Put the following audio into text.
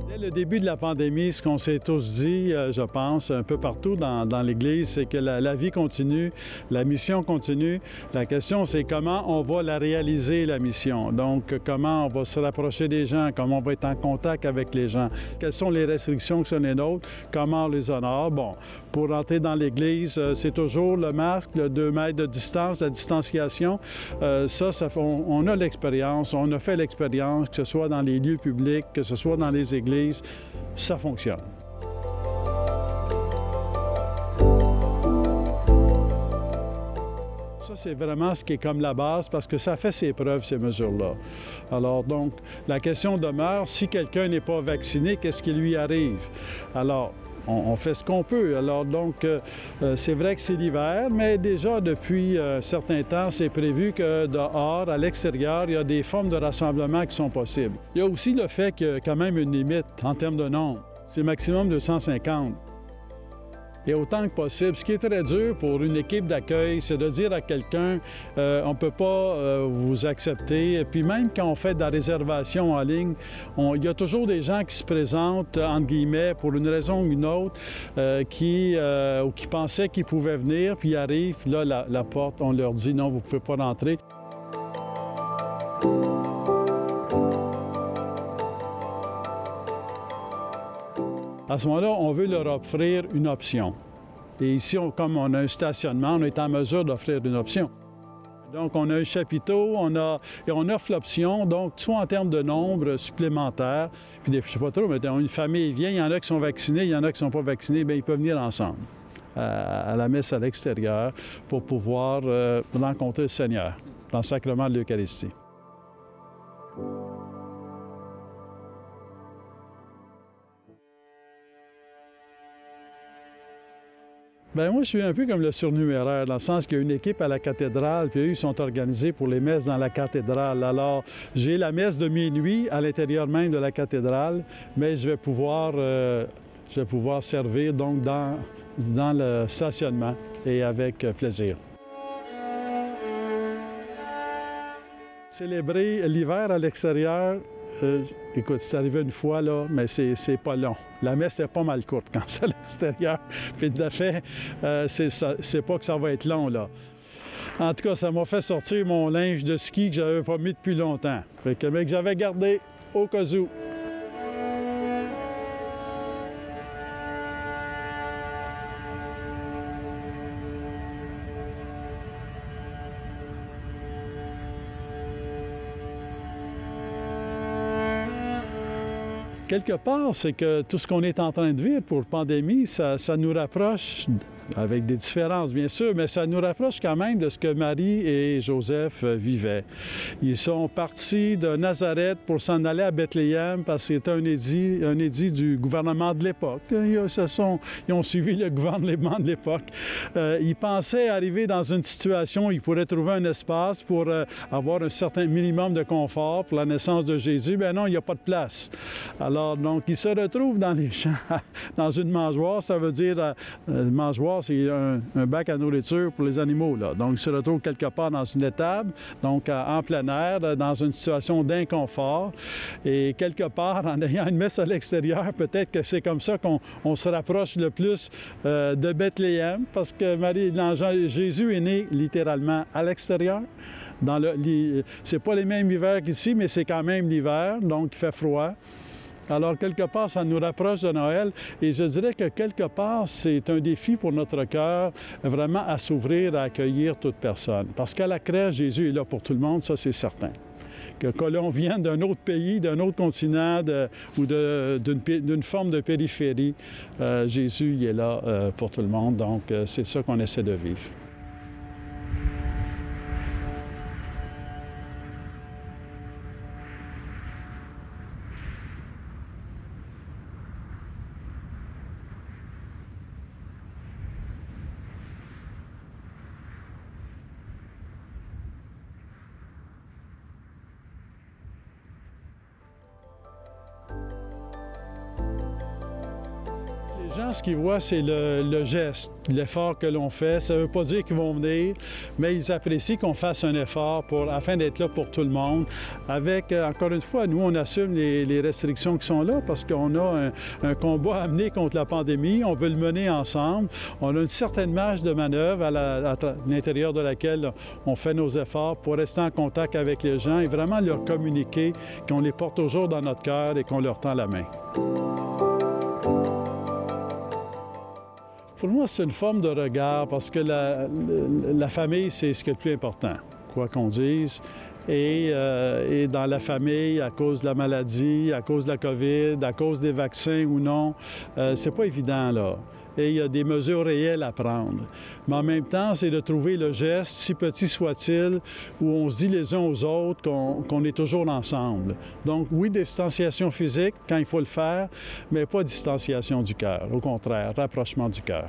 Dès le début de la pandémie, ce qu'on s'est tous dit, je pense, un peu partout dans l'Église, c'est que la vie continue, la mission continue. La question, c'est comment on va la réaliser, la mission. Donc, comment on va se rapprocher des gens, comment on va être en contact avec les gens, quelles sont les restrictions qui sont les nôtres, comment on les honore. Bon, pour entrer dans l'Église, c'est toujours le masque, le 2 mètres de distance, la distanciation. On a l'expérience, on a fait l'expérience, que ce soit dans les lieux publics, que ce soit dans les églises. Ça fonctionne. Ça, c'est vraiment ce qui est comme la base parce que ça fait ses preuves, ces mesures-là. Alors, donc, la question demeure, si quelqu'un n'est pas vacciné, qu'est-ce qui lui arrive? Alors, on fait ce qu'on peut. Alors, donc, c'est vrai que c'est l'hiver, mais déjà, depuis un certain temps, c'est prévu que dehors, à l'extérieur, il y a des formes de rassemblement qui sont possibles. Il y a aussi le fait qu'il y a quand même une limite en termes de nombre. C'est maximum 250. Et autant que possible. Ce qui est très dur pour une équipe d'accueil, c'est de dire à quelqu'un on ne peut pas vous accepter. Et puis même quand on fait de la réservation en ligne, il y a toujours des gens qui se présentent, entre guillemets, pour une raison ou une autre, qui pensaient qu'ils pouvaient venir, puis ils arrivent, puis là, la porte, on leur dit non, vous ne pouvez pas rentrer. À ce moment-là, on veut leur offrir une option. Et ici, comme on a un stationnement, on est en mesure d'offrir une option. Donc, on a un chapiteau, et on offre l'option, donc, soit en termes de nombre supplémentaire, puis je ne sais pas trop, mais une famille vient, il y en a qui sont vaccinés, il y en a qui ne sont pas vaccinés, bien, ils peuvent venir ensemble à la messe à l'extérieur pour pouvoir rencontrer le Seigneur dans le sacrement de l'Eucharistie. Bien, moi, je suis un peu comme le surnuméraire, dans le sens qu'il y a une équipe à la cathédrale, puis eux, ils sont organisés pour les messes dans la cathédrale. Alors, j'ai la messe de minuit à l'intérieur même de la cathédrale, mais je vais pouvoir servir donc dans le stationnement et avec plaisir. Célébrer l'hiver à l'extérieur, écoute, c'est arrivé une fois, là, mais c'est pas long. La messe est pas mal courte quand c'est à l'extérieur. Puis de fait, c'est pas que ça va être long, là. En tout cas, ça m'a fait sortir mon linge de ski que j'avais pas mis depuis longtemps. Fait que, mais que j'avais gardé au cas où. Quelque part, c'est que tout ce qu'on est en train de vivre pour la pandémie, ça nous rapproche, avec des différences bien sûr, mais ça nous rapproche quand même de ce que Marie et Joseph vivaient. Ils sont partis de Nazareth pour s'en aller à Bethléem parce que c'était un édit du gouvernement de l'époque. Ils ont suivi le gouvernement de l'époque. Ils pensaient arriver dans une situation où ils pourraient trouver un espace pour avoir un certain minimum de confort pour la naissance de Jésus. Bien non, il n'y a pas de place. Alors, donc, ils se retrouvent dans les champs, dans une mangeoire. Ça veut dire, mangeoire, c'est un bac à nourriture pour les animaux, là. Donc, ils se retrouvent quelque part dans une étable, donc en plein air, dans une situation d'inconfort. Et quelque part, en ayant une messe à l'extérieur, peut-être que c'est comme ça qu'on se rapproche le plus de Bethléem, parce que Jésus est né littéralement à l'extérieur. C'est pas les mêmes hivers qu'ici, mais c'est quand même l'hiver, donc il fait froid. Alors, quelque part, ça nous rapproche de Noël et je dirais que quelque part, c'est un défi pour notre cœur vraiment à s'ouvrir, à accueillir toute personne. Parce qu'à la crèche, Jésus est là pour tout le monde, ça c'est certain. Que l'on vienne d'un autre pays, d'un autre continent ou d'une forme de périphérie, Jésus il est là pour tout le monde, donc c'est ça qu'on essaie de vivre. Les gens, ce qu'ils voient, c'est le geste, l'effort que l'on fait. Ça ne veut pas dire qu'ils vont venir, mais ils apprécient qu'on fasse un effort afin d'être là pour tout le monde. Avec, encore une fois, nous, on assume les restrictions qui sont là parce qu'on a un combat à mener contre la pandémie. On veut le mener ensemble. On a une certaine marge de manœuvre à l'intérieur de laquelle on fait nos efforts pour rester en contact avec les gens et vraiment leur communiquer qu'on les porte toujours dans notre cœur et qu'on leur tend la main. Pour moi, c'est une forme de regard parce que la famille, c'est ce qui est le plus important, quoi qu'on dise. Et dans la famille, à cause de la maladie, à cause de la COVID, à cause des vaccins ou non, c'est pas évident, là. Et il y a des mesures réelles à prendre. Mais en même temps, c'est de trouver le geste, si petit soit-il, où on se dit les uns aux autres qu'on est toujours ensemble. Donc oui, distanciation physique quand il faut le faire, mais pas distanciation du cœur. Au contraire, rapprochement du cœur.